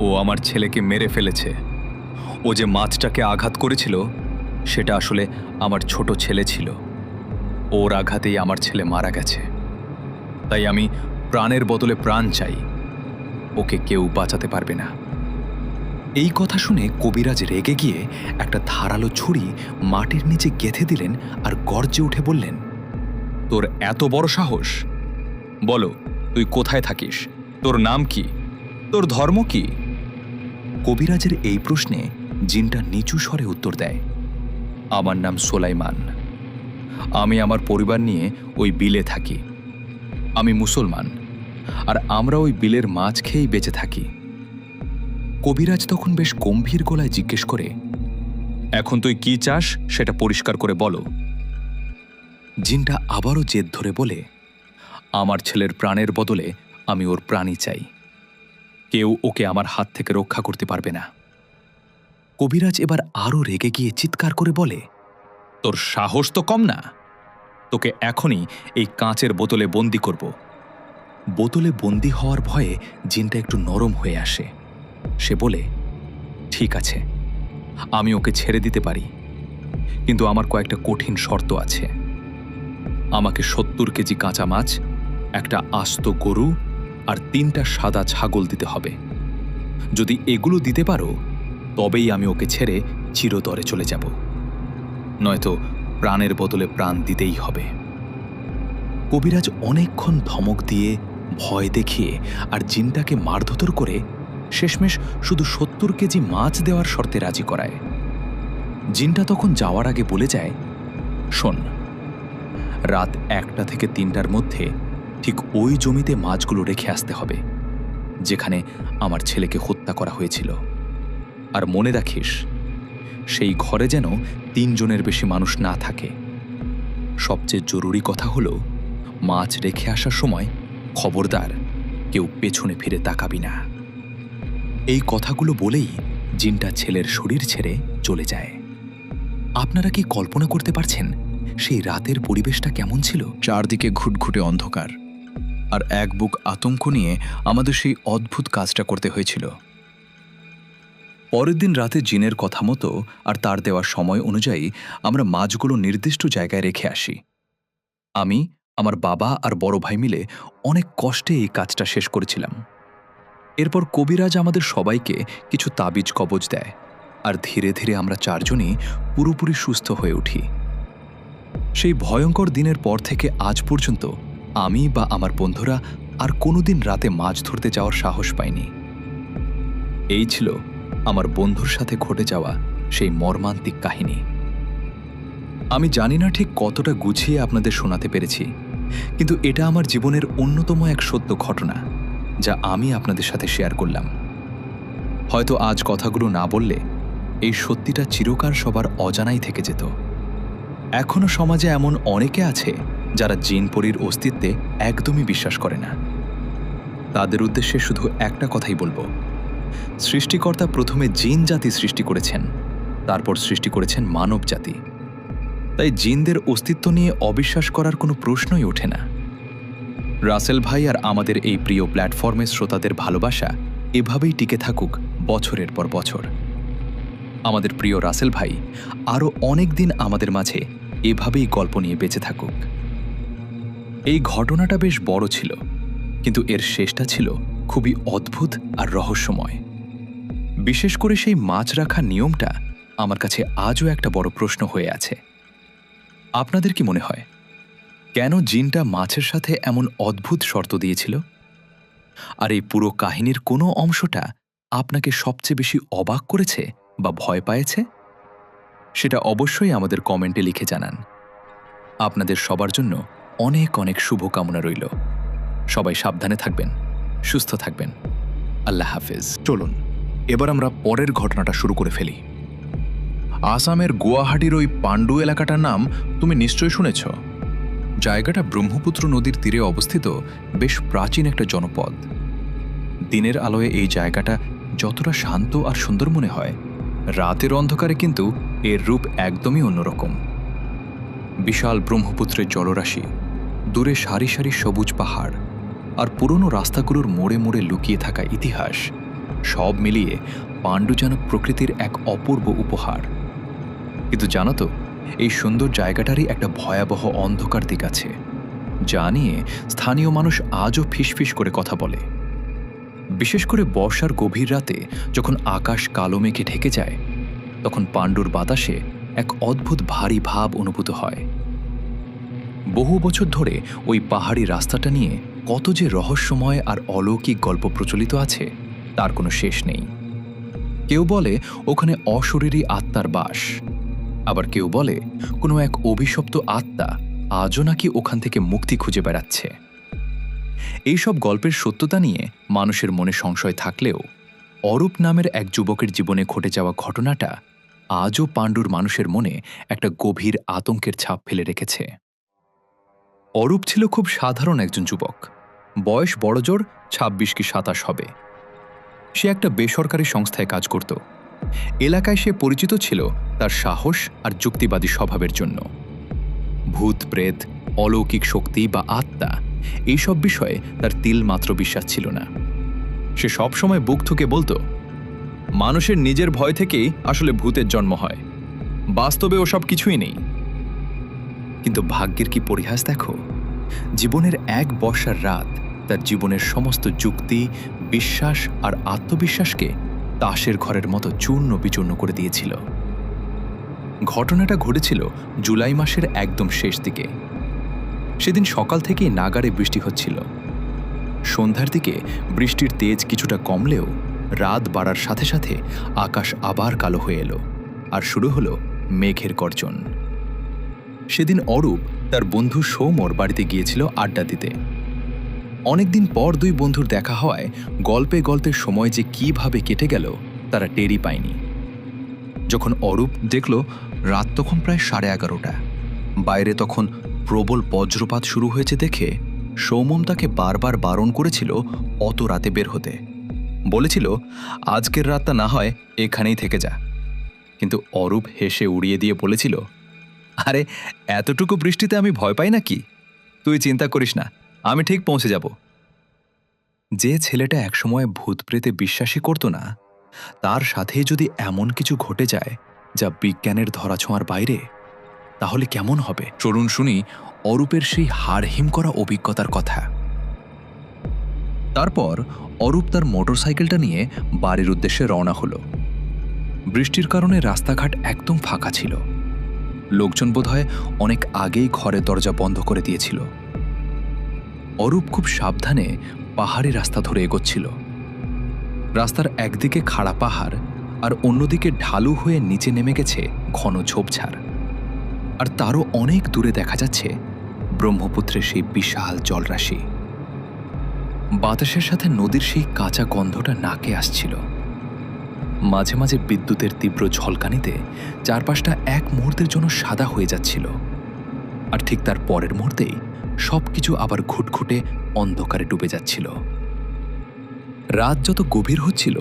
ও আমার ছেলেকে মেরে ফেলেছে। ও যে মাছটাকে আঘাত করেছিল সেটা আসলে আমার ছোট ছেলে ছিল। ওর আঘাতেই আমার ছেলে মারা গেছে। তাই আমি প্রাণের বদলে প্রাণ চাই। ওকে কেউ বাঁচাতে পারবে না। এই কথা শুনে কবিরাজ রেগে গিয়ে একটা ধারালো ছুরি মাটির নিচে গেঁথে দিলেন আর গর্জে উঠে বললেন, তোর এত বড় সাহস? বলো, তুই কোথায় থাকিস? তোর নাম কি? তোর ধর্ম কি? কবিরাজের এই প্রশ্নে জিনটা নিচু স্বরে উত্তর দেয়, আমার নাম সোলাইমান। আমি আমার পরিবার নিয়ে ওই বিলে থাকি। আমি মুসলমান, আর আমরা ওই বিলের মাছ খেয়েই বেঁচে থাকি। কবিরাজ তখন বেশ গম্ভীর গলায় জিজ্ঞেস করে, এখন তুই কি চাস সেটা পরিষ্কার করে বলো। জিনটা আবারও জেদ ধরে বলে, আমার ছেলের প্রাণের বদলে আমি ওর প্রাণই চাই। কেউ ওকে আমার হাত থেকে রক্ষা করতে পারবে না। কবিরাজ এবার আরও রেগে গিয়ে চিৎকার করে বলে, তোর সাহস তো কম না। তোকে এখনই এই কাঁচের বোতলে বন্দি করব। বোতলে বন্দি হওয়ার ভয়ে জিনটা একটু নরম হয়ে আসে। সে বলে, ঠিক আছে, আমি ওকে ছেড়ে দিতে পারি, কিন্তু আমার কয়েকটা কঠিন শর্ত আছে। আমাকে 70 কেজি কাঁচা মাছ, একটা আস্ত গরু আর 3টা সাদা ছাগল দিতে হবে। যদি এগুলো দিতে পারো তবেই আমি ওকে ছেড়ে চিরতরে চলে যাব, নয়তো প্রাণের বদলে প্রাণ দিতেই হবে। কবিরাজ অনেকক্ষণ ধমক দিয়ে, ভয় দেখিয়ে আর জিনটাকে মারধর করে শেষমেশ শুধু 70 কেজি মাছ দেওয়ার শর্তে রাজি করায়। জিনটা তখন যাওয়ার আগে বলে যায়, শোন, রাত 1টা থেকে 3টার মধ্যে ঠিক ওই জমিতে মাছগুলো রেখে আসতে হবে যেখানে আমার ছেলেকে হত্যা করা হয়েছিল। আর মনে রাখিস, সেই ঘরে যেন 3 জনের বেশি মানুষ না থাকে। সবচেয়ে জরুরি কথা হলো, মাছ রেখে আসার সময় খবরদার কেউ পেছনে ফিরে তাকাবি না। এই কথাগুলো বলেই জিনটা ছেলের শরীর ছেড়ে চলে যায়। আপনারা কি কল্পনা করতে পারছেন সেই রাতের পরিবেশটা কেমন ছিল? চারদিকে ঘুটঘুটে অন্ধকার, আর এক বুক আতঙ্ক নিয়ে আমাদের সেই অদ্ভুত কাজটা করতে হয়েছিল। পরের দিন রাতে জিনের কথা মতো আর তার দেওয়া সময় অনুযায়ী আমরা মাছগুলো নির্দিষ্ট জায়গায় রেখে আসি। আমি, আমার বাবা আর বড় ভাই মিলে অনেক কষ্টে এই কাজটা শেষ করেছিলাম। এরপর কবিরাজ আমাদের সবাইকে কিছু তাবিজ কবজ দেয়, আর ধীরে ধীরে আমরা 4 জনই পুরোপুরি সুস্থ হয়ে উঠি। সেই ভয়ঙ্কর দিনের পর থেকে আজ পর্যন্ত আমি বা আমার বন্ধুরা আর কোনোদিন রাতে মাছ ধরতে যাওয়ার সাহস পাইনি। এই ছিল আমার বন্ধুর সাথে ঘটে যাওয়া সেই মর্মান্তিক কাহিনী। আমি জানি না ঠিক কতটা গুছিয়ে আপনাদের শোনাতে পেরেছি, কিন্তু এটা আমার জীবনের অন্যতম এক সত্য ঘটনা যা আমি আপনাদের সাথে শেয়ার করলাম। হয়তো আজ কথাগুলো না বললে এই সত্যিটা চিরকাল সবার অজানাই থেকে যেত। এখনো সমাজে এমন অনেকে আছে যারা জিন-পরীর অস্তিত্বে একদমই বিশ্বাস করে না। তাদের উদ্দেশ্যে শুধু একটা কথাই বলবো, সৃষ্টিকর্তা প্রথমে জিন জাতি সৃষ্টি করেছেন, তারপর সৃষ্টি করেছেন মানব জাতি। তাই জিনদের অস্তিত্ব নিয়ে অবিশ্বাস করার কোনো প্রশ্নই ওঠে না। রাসেল ভাই আর আমাদের এই প্রিয় প্ল্যাটফর্মের শ্রোতাদের ভালোবাসা এভাবেই টিকে থাকুক বছরের পর বছর। আমাদের প্রিয় রাসেল ভাই আরও অনেক দিন আমাদের মাঝে এভাবেই গল্প নিয়ে বেঁচে থাকুক। এই ঘটনাটা বেশ বড় ছিল, কিন্তু এর শেষটা ছিল খুবই অদ্ভুত আর রহস্যময়। বিশেষ করে সেই মাছ রাখার নিয়মটা আমার কাছে আজও একটা বড় প্রশ্ন হয়ে আছে। আপনাদের কি মনে হয়, কেন জিনটা মাছের সাথে এমন অদ্ভুত শর্ত দিয়েছিল? আর এই পুরো কাহিনীর কোনো অংশটা আপনাকে সবচেয়ে বেশি অবাক করেছে বা ভয় পাইয়েছে? সেটা অবশ্যই আমাদের কমেন্টে লিখে জানান। আপনাদের সবার জন্য অনেক অনেক শুভকামনা রইল। সবাই সাবধানে থাকবেন, সুস্থ থাকবেন। আল্লাহ হাফেজ। চলুন এবার আমরা পরের ঘটনাটা শুরু করে ফেলি। আসামের গুয়াহাটির ওই পাণ্ডু এলাকাটার নাম তুমি নিশ্চয়ই শুনেছ। জায়গাটা ব্রহ্মপুত্র নদীর তীরে অবস্থিত বেশ প্রাচীন একটা জনপদ। দিনের আলোয় এই জায়গাটা যতটা শান্ত আর সুন্দর মনে হয়, রাতের অন্ধকারে কিন্তু এর রূপ একদমই অন্যরকম। বিশাল ব্রহ্মপুত্রের জলরাশি, দূরে সারি সারি সবুজ পাহাড়, আর পুরনো রাস্তাগুলোর মোড়ে মোড়ে লুকিয়ে থাকা ইতিহাস, সব মিলিয়ে পাণ্ডু যেন প্রকৃতির এক অপূর্ব উপহার। কিন্তু জানো তো, এই সুন্দর জায়গাটারই একটা ভয়াবহ অন্ধকার দিক আছে, যা নিয়ে স্থানীয় মানুষ আজও ফিসফিস করে কথা বলে। বিশেষ করে বর্ষার গভীর রাতে যখন আকাশ কালো মেঘে ঢেকে যায়, তখন পাণ্ডুর বাতাসে এক অদ্ভুত ভারী ভাব অনুভূত হয়। বহু বছর ধরে ওই পাহাড়ি রাস্তাটা নিয়ে কত যে রহস্যময় আর অলৌকিক গল্প প্রচলিত আছে তার কোনো শেষ নেই। কেউ বলে ওখানে অশরীরী আত্মার বাস, আবার কেউ বলে কোনো এক অভিশপ্ত আত্মা আজও নাকি ওখান থেকে মুক্তি খুঁজে বেড়াচ্ছে। এইসব গল্পের সত্যতা নিয়ে মানুষের মনে সংশয় থাকলেও অরূপ নামের এক যুবকের জীবনে ঘটে যাওয়া ঘটনাটা আজও পাণ্ডুর মানুষের মনে একটা গভীর আতঙ্কের ছাপ ফেলে রেখেছে। অরূপ ছিল খুব সাধারণ একজন যুবক, বয়স বড়জোর ২৬ কি ২৭ হবে। সে একটা বেসরকারি সংস্থায় কাজ করত। এলাকায় সে পরিচিত ছিল তার সাহস আর যুক্তিবাদী স্বভাবের জন্য। ভূত প্রেত, অলৌকিক শক্তি বা আত্মা, এইসব বিষয়ে তার তিলমাত্র বিশ্বাস ছিল না। সে সবসময় বুক ঠুকে বলতো, মানুষের নিজের ভয় থেকেই আসলে ভূতের জন্ম হয়, বাস্তবে ওসব কিছুই নেই। কিন্তু ভাগ্যের কি পরিহাস দেখো, জীবনের এক বর্ষার রাত তার জীবনের সমস্ত যুক্তি, বিশ্বাস আর আত্মবিশ্বাসকে তাসের ঘরের মতো চূর্ণ বিচূর্ণ করে দিয়েছিল। ঘটনাটা ঘটেছিল জুলাই মাসের একদম শেষ দিকে। সেদিন সকাল থেকেই নাগাড়ে বৃষ্টি হচ্ছিল। সন্ধ্যার দিকে বৃষ্টির তেজ কিছুটা কমলেও রাত বাড়ার সাথে সাথে আকাশ আবার কালো হয়ে এলো আর শুরু হলো মেঘের গর্জন। সেদিন অরূপ তার বন্ধু সৌমর বাড়িতে গিয়েছিল আড্ডা দিতে। অনেকদিন পর দুই বন্ধুর দেখা হওয়ায় গল্পে গল্পে সময় যে কিভাবে কেটে গেল তারা টেরই পায়নি। যখন অরূপ দেখল রাত তখন প্রায় 11:30, বাইরে তখন প্রবল বজ্রপাত শুরু হয়েছে দেখে সৌমম তাকে বারবার বারণ করেছিল অত রাতে বের হতে। বলেছিল, আজকের রাতটা না হয় এখানেই থেকে যা। কিন্তু অরূপ হেসে উড়িয়ে দিয়ে বলেছিল, আরে এতটুকু বৃষ্টিতে আমি ভয় পাই নাকি, তুই চিন্তা করিস না, আমি ঠিক পৌঁছে যাব। যে ছেলেটা একসময় ভূত প্রেতে বিশ্বাসই করত না, তার সাথে যদি এমন কিছু ঘটে যায় যা বিজ্ঞানের ধরাছোঁয়ার বাইরে, তাহলে কেমন হবে? চলুন শুনি অরূপের সেই হাড়হিম করা অভিজ্ঞতার কথা। তারপর অরূপ তার মোটরসাইকেলটা নিয়ে বাড়ির উদ্দেশ্যে রওনা হলো। বৃষ্টির কারণে রাস্তাঘাট একদম ফাঁকা ছিল। লোকজন বোধহয় অনেক আগেই ঘরের দরজা বন্ধ করে দিয়েছিল। অরূপ খুব সাবধানে পাহাড়ি রাস্তা ধরে এগোচ্ছিল। রাস্তার একদিকে খাড়া পাহাড় আর অন্যদিকে ঢালু হয়ে নিচে নেমে গেছে ঘন ঝোপঝাড়। আর তারও অনেক দূরে দেখা যাচ্ছে ব্রহ্মপুত্রের সেই বিশাল জলরাশি। বাতাসের সাথে নদীর সেই কাঁচা গন্ধটা নাকে আসছিল। মাঝে মাঝে বিদ্যুতের তীব্র ঝলকানিতে চারপাশটা এক মুহূর্তের জন্য সাদা হয়ে যাচ্ছিল, আর ঠিক তার পরের মুহূর্তেই সবকিছু আবার ঘুটঘুটে অন্ধকারে ডুবে যাচ্ছিল। রাত যত গভীর হচ্ছিল,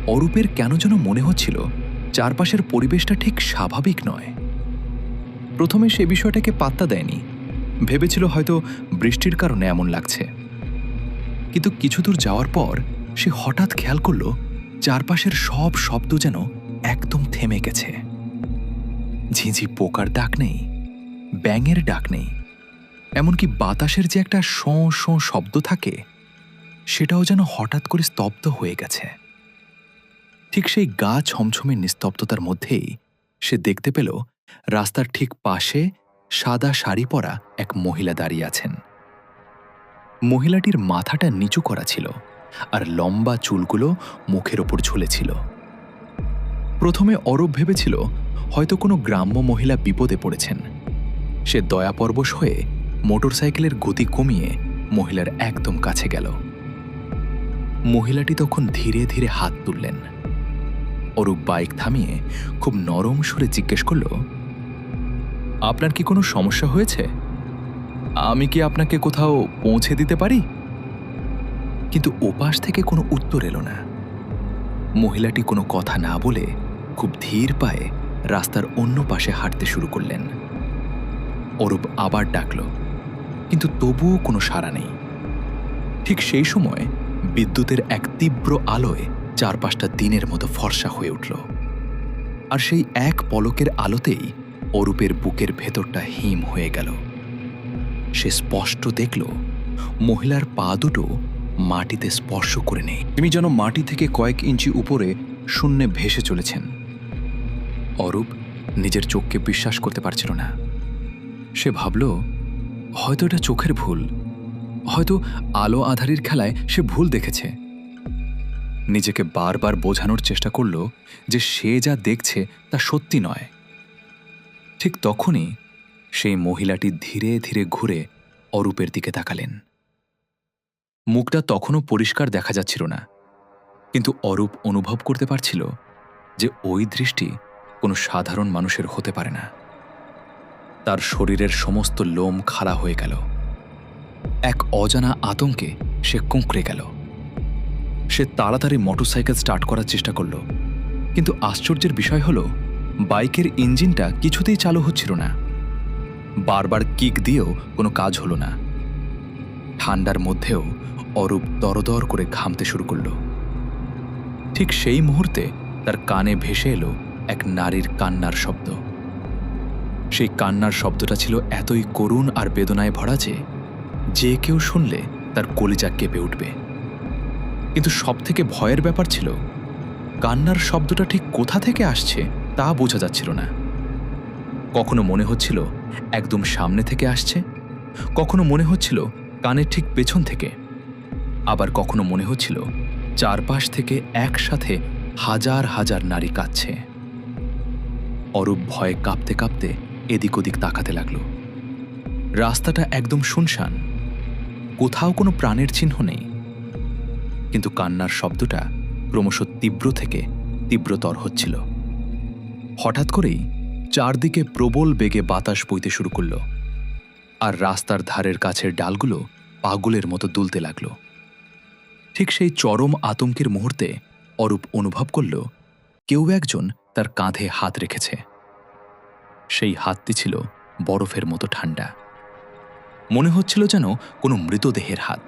অরূপের কেন যেন মনে হচ্ছিল চারপাশের পরিবেশটা ঠিক স্বাভাবিক নয়। প্রথমে সে বিষয়টাকে পাত্তা দেয়নি, ভেবেছিল হয়তো বৃষ্টির কারণে এমন লাগছে। কিন্তু কিছু দূর যাওয়ার পর সে হঠাৎ খেয়াল করল চারপাশের সব শব্দ যেন একদম থেমে গেছে। ঝিঁঝি পোকার ডাক নেই, ব্যাঙের ডাক নেই, এমনকি বাতাসের যে একটা শোঁ শোঁ শব্দ থাকে সেটাও যেন হঠাৎ করে স্তব্ধ হয়ে গেছে। ঠিক সেই গা ছমছমে নিস্তব্ধতার মধ্যেই সে দেখতে পেল রাস্তার ঠিক পাশে সাদা শাড়ি পরা এক মহিলা দাঁড়িয়ে আছেন। মহিলাটির মাথাটা নিচু করা ছিল আর লম্বা চুলগুলো মুখের ওপর ঝুলেছিল। প্রথমে অরূপ ভেবেছিল হয়তো কোনো গ্রাম্য মহিলা বিপদে পড়েছেন। সে দয়াপরবশ হয়ে মোটরসাইকেলের গতি কমিয়ে মহিলার একদম কাছে গেল। মহিলাটি তখন ধীরে ধীরে হাত তুললেন। অরূপ বাইক থামিয়ে খুব নরম সুরে জিজ্ঞেস করল, আপনার কি কোনো সমস্যা হয়েছে? আমি কি আপনাকে কোথাও পৌঁছে দিতে পারি? কিন্তু ওপাশ থেকে কোনো উত্তর এলো না। মহিলাটি কোনো কথা না বলে খুব ধীর পায়ে রাস্তার অন্য পাশে হাঁটতে শুরু করলেন। অরূপ আবার ডাকল, কিন্তু তবুও কোনো সাড়া নেই। ঠিক সেই সময় বিদ্যুতের এক তীব্র আলোয় চারপাশটা দিনের মতো ফর্সা হয়ে উঠল। আর সেই এক পলকের আলোতেই অরূপের বুকের ভেতরটা হিম হয়ে গেল। সে স্পষ্ট দেখল মহিলার পা দুটো মাটিতে স্পর্শ করে নেই। তিনি যেন মাটি থেকে কয়েক ইঞ্চি উপরে শূন্যে ভেসে চলেছেন। অরূপ নিজের চোখকে বিশ্বাস করতে পারছিল না। সে ভাবল, হয়তো এটা চোখের ভুল, হয়তো আলো আধারির খেলায় সে ভুল দেখেছে। নিজেকে বারবার বোঝানোর চেষ্টা করল যে সে যা দেখছে তা সত্যি নয়। ঠিক তখনই সেই মহিলাটি ধীরে ধীরে ঘুরে অরূপের দিকে তাকালেন। মুখটা তখনও পরিষ্কার দেখা যাচ্ছিল না, কিন্তু অরূপ অনুভব করতে পারছিল যে ওই দৃষ্টি কোনো সাধারণ মানুষের হতে পারে না। তার শরীরের সমস্ত লোম খাড়া হয়ে গেল। এক অজানা আতঙ্কে সে কুঁকড়ে গেল। সে তাড়াতাড়ি মোটরসাইকেল স্টার্ট করার চেষ্টা করল, কিন্তু আশ্চর্যের বিষয় হল বাইকের ইঞ্জিনটা কিছুতেই চালু হচ্ছিল না। বারবার কিক দিয়েও কোনো কাজ হলো না। ঠান্ডার মধ্যেও অরূপ দরদর করে ঘামতে শুরু করল। ঠিক সেই মুহূর্তে তার কানে ভেসে এলো এক নারীর কান্নার শব্দ। সেই কান্নার শব্দটা ছিল এতই করুণ আর বেদনায় ভরা যে কেউ শুনলে তার কলিজা কেঁপে উঠবে। কিন্তু সবথেকে ভয়ের ব্যাপার ছিল কান্নার শব্দটা ঠিক কোথা থেকে আসছে তা বোঝা যাচ্ছিল না। কখনো মনে হচ্ছিল একদম সামনে থেকে আসছে, কখনো মনে হচ্ছিল কানের ঠিক পেছন থেকে, আবার কখনো মনে হচ্ছিল চারপাশ থেকে একসাথে হাজার হাজার নারী কাঁদছে। অরূপ ভয়ে কাঁপতে কাঁপতে এদিক ওদিক তাকাতে লাগল। রাস্তাটা একদম শুনশান, কোথাও কোনো প্রাণের চিহ্ন নেই। কিন্তু কান্নার শব্দটা ক্রমশ তীব্র থেকে তীব্রতর হচ্ছিল। হঠাৎ করেই চারদিকে প্রবল বেগে বাতাস বইতে শুরু করল, আর রাস্তার ধারের গাছের ডালগুলো পাগলের মতো দুলতে লাগল। ঠিক সেই চরম আতঙ্কের মুহূর্তে অরূপ অনুভব করল কেউ একজন তার কাঁধে হাত রেখেছে। সেই হাতটি ছিল বরফের মতো ঠান্ডা। মনে হচ্ছিল যেন কোনো মৃতদেহের হাত।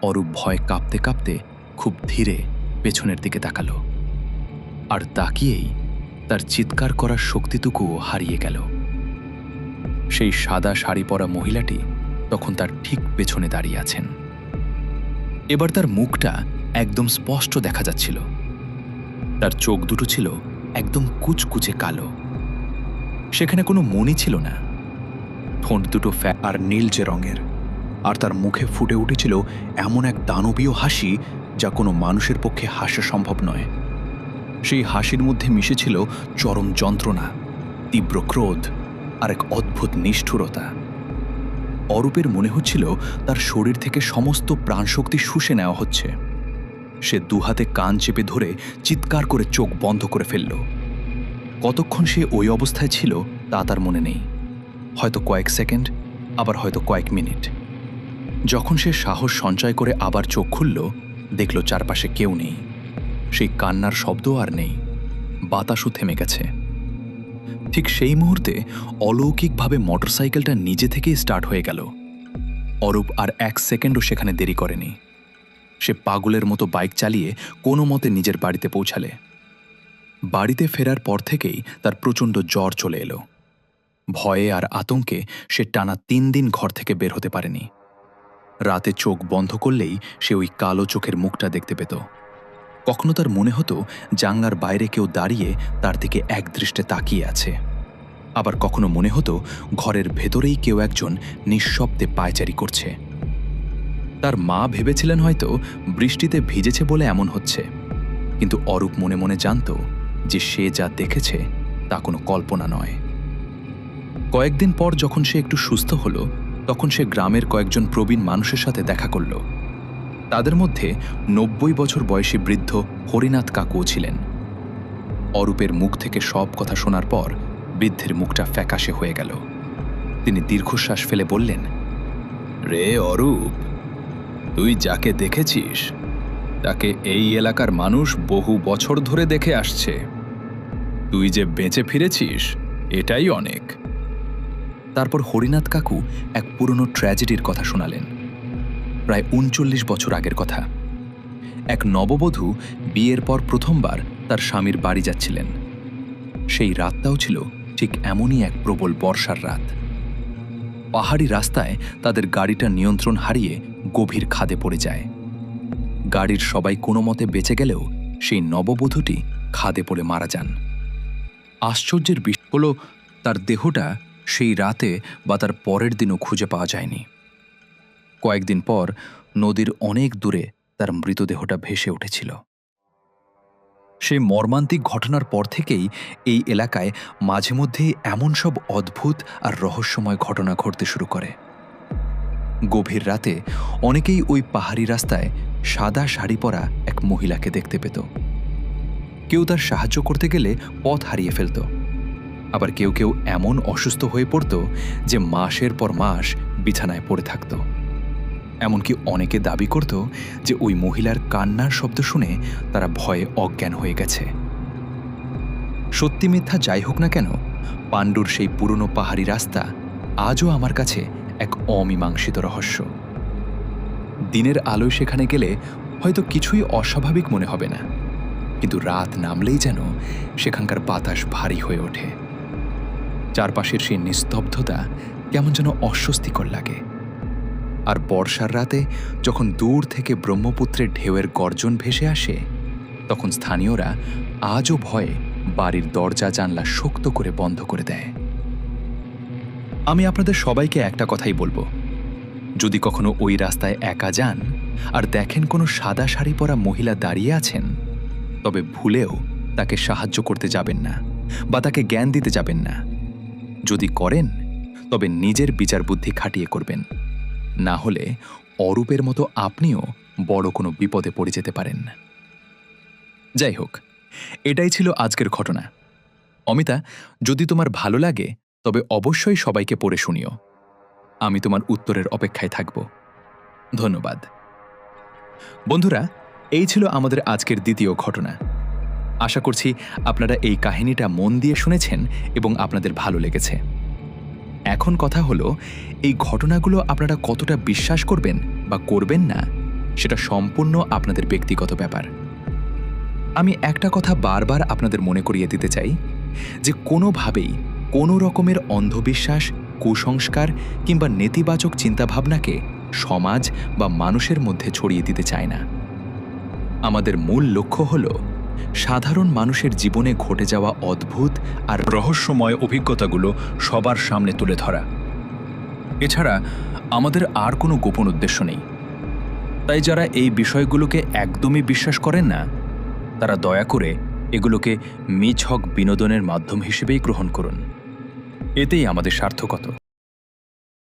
অরূপ ভয় কাঁপতে কাঁপতে খুব ধীরে পেছনের দিকে তাকালো, আর তাকিয়েই তার চিৎকার করার শক্তিটুকুও হারিয়ে গেল। সেই সাদা শাড়ি পরা মহিলাটি তখন তার ঠিক পেছনে দাঁড়িয়ে আছেন। এবার তার মুখটা একদম স্পষ্ট দেখা যাচ্ছিল। তার চোখ দুটো ছিল একদম কুচকুচে কালো। সেখানে কোনো মণি ছিল না। ঠোঁট দুটো আর নীলচে রঙের, আর তার মুখে ফুটে উঠেছিল এমন এক দানবীয় হাসি যা কোনো মানুষের পক্ষে হাসা সম্ভব নয়। সেই হাসির মধ্যে মিশেছিল চরম যন্ত্রণা, তীব্র ক্রোধ আর এক অদ্ভুত নিষ্ঠুরতা। অরূপের মনে হচ্ছিল তার শরীর থেকে সমস্ত প্রাণশক্তি শুষে নেওয়া হচ্ছে। সে দুহাতে কান চেপে ধরে চিৎকার করে চোখ বন্ধ করে ফেলল। কতক্ষণ সে ওই অবস্থায় ছিল তা তার মনে নেই। হয়তো কয়েক সেকেন্ড, আবার হয়তো কয়েক মিনিট। যখন সে সাহস সঞ্চয় করে আবার চোখ খুলল, দেখল চারপাশে কেউ নেই। সেই কান্নার শব্দ আর নেই, বাতাসও থেমে গেছে। ঠিক সেই মুহূর্তে অলৌকিকভাবে মোটরসাইকেলটা নিজে থেকেই স্টার্ট হয়ে গেল। অরূপ আর 1 সেকেন্ডও সেখানে দেরি করেনি। সে পাগলের মতো বাইক চালিয়ে কোনো মতে নিজের বাড়িতে পৌঁছালে। বাড়িতে ফেরার পর থেকেই তার প্রচণ্ড জ্বর চলে এলো। ভয়ে আর আতঙ্কে সে টানা 3 দিন ঘর থেকে বের হতে পারেনি। রাতে চোখ বন্ধ করলেই সে ওই কালো চোখের মুখটা দেখতে পেত। কখনো তার মনে হতো জানলার বাইরে কেউ দাঁড়িয়ে তার দিকে একদৃষ্টে তাকিয়ে আছে, আবার কখনো মনে হতো ঘরের ভেতরেই কেউ একজন নিঃশব্দে পায়চারি করছে। তার মা ভেবেছিলেন হয়তো বৃষ্টিতে ভিজেছে বলে এমন হচ্ছে, কিন্তু অরূপ মনে মনে জানত যে সে যা দেখেছে তা কোনো কল্পনা নয়। কয়েকদিন পর যখন সে একটু সুস্থ হলো, তখন সে গ্রামের কয়েকজন প্রবীণ মানুষের সাথে দেখা করল। তাদের মধ্যে 90 বছর বয়সী বৃদ্ধ হরিনাথ কাকুও ছিলেন। অরূপের মুখ থেকে সব কথা শোনার পর বৃদ্ধের মুখটা ফ্যাকাশে হয়ে গেল। তিনি দীর্ঘশ্বাস ফেলে বললেন, রে অরূপ, তুই যাকে দেখেছিস তাকে এই এলাকার মানুষ বহু বছর ধরে দেখে আসছে। তুই যে বেঁচে ফিরেছিস এটাই অনেক। তারপর হরিনাথ কাকু এক পুরনো ট্র্যাজেডির কথা শোনালেন। প্রায় 39 বছর আগের কথা। এক নববধূ বিয়ের পর প্রথমবার তার স্বামীর বাড়ি যাচ্ছিলেন। সেই রাতটাও ছিল ঠিক এমনই এক প্রবল বর্ষার রাত। পাহাড়ি রাস্তায় তাদের গাড়িটা নিয়ন্ত্রণ হারিয়ে গভীর খাদে পড়ে যায়। গাড়ির সবাই কোনো মতে বেঁচে গেলেও সেই নববধূটি খাদে পড়ে মারা যান। আশ্চর্যের বিষয় হল, তার দেহটা সেই রাতে বা তার পরের দিনও খুঁজে পাওয়া যায়নি। কয়েকদিন পর নদীর অনেক দূরে তার মৃতদেহটা ভেসে উঠেছিল। সেই মর্মান্তিক ঘটনার পর থেকেই এই এলাকায় মাঝে মধ্যেই এমন সব অদ্ভুত আর রহস্যময় ঘটনা ঘটতে শুরু করে। গভীর রাতে অনেকেই ওই পাহাড়ি রাস্তায় সাদা শাড়ি পরা এক মহিলাকে দেখতে পেত। কেউ তার সাহায্য করতে গেলে পথ হারিয়ে ফেলত, আবার কেউ কেউ এমন অসুস্থ হয়ে পড়ত যে মাসের পর মাস বিছানায় পড়ে থাকত। এমনকি অনেকে দাবি করত যে ওই মহিলার কান্নার শব্দ শুনে তারা ভয়ে অজ্ঞান হয়ে গেছে। সত্যি মিথ্যা যাই হোক না কেন, পাণ্ডুর সেই পুরনো পাহাড়ি রাস্তা আজও আমার কাছে এক অমীমাংসিত রহস্য। দিনের আলোয় সেখানে গেলে হয়তো কিছুই অস্বাভাবিক মনে হবে না, কিন্তু রাত নামলেই যেন সেখানকার বাতাস ভারী হয়ে ওঠে। চারপাশের সেই নিস্তব্ধতা কেমন যেন অস্বস্তিকর লাগে। আর বর্ষার রাতে যখন দূর থেকে ব্রহ্মপুত্রের ঢেউয়ের গর্জন ভেসে আসে, তখন স্থানীয়রা আজও ভয়ে বাড়ির দরজা জানলা শক্ত করে বন্ধ করে দেয়। আমি আপনাদের সবাইকে একটা কথাই বলবো, যদি কখনো ওই রাস্তায় একা যান আর দেখেন কোনো সাদা শাড়ি পরা মহিলা দাঁড়িয়ে আছেন, তবে ভুলেও তাকে সাহায্য করতে যাবেন না বা তাকে জ্ঞান দিতে যাবেন না। যদি করেন তবে নিজের বিচার বুদ্ধি খাটিয়ে করবেন, না হলে অরূপের মতো আপনিও বড় কোনো বিপদে পড়ে যেতে পারেন। যাই হোক, এটাই ছিল আজকের ঘটনা। অমিতা, যদি তোমার ভালো লাগে তবে অবশ্যই সবাইকে পড়ে শুনিও। আমি তোমার উত্তরের অপেক্ষায় থাকব। ধন্যবাদ। বন্ধুরা, এই ছিল আমাদের আজকের দ্বিতীয় ঘটনা। আশা করছি আপনারা এই কাহিনীটা মন দিয়ে শুনেছেন এবং আপনাদের ভালো লেগেছে। এখন কথা হলো, এই ঘটনাগুলো আপনারা কতটা বিশ্বাস করবেন বা করবেন না সেটা সম্পূর্ণ আপনাদের ব্যক্তিগত ব্যাপার। আমি একটা কথা বারবার আপনাদের মনে করিয়ে দিতে চাই যে কোনোভাবেই কোনো রকমের অন্ধবিশ্বাস, কুসংস্কার কিংবা নেতিবাচক চিন্তাভাবনাকে সমাজ বা মানুষের মধ্যে ছড়িয়ে দিতে চায় না। আমাদের মূল লক্ষ্য হলো সাধারণ মানুষের জীবনে ঘটে যাওয়া অদ্ভুত আর রহস্যময় অভিজ্ঞতাগুলো সবার সামনে তুলে ধরা। এছাড়া আমাদের আর কোনো গোপন উদ্দেশ্য নেই। তাই যারা এই বিষয়গুলোকে একদমই বিশ্বাস করেন না, তারা দয়া করে এগুলোকে মিছক বিনোদনের মাধ্যম হিসেবেই গ্রহণ করুন। এতেই আমাদের সার্থকতা।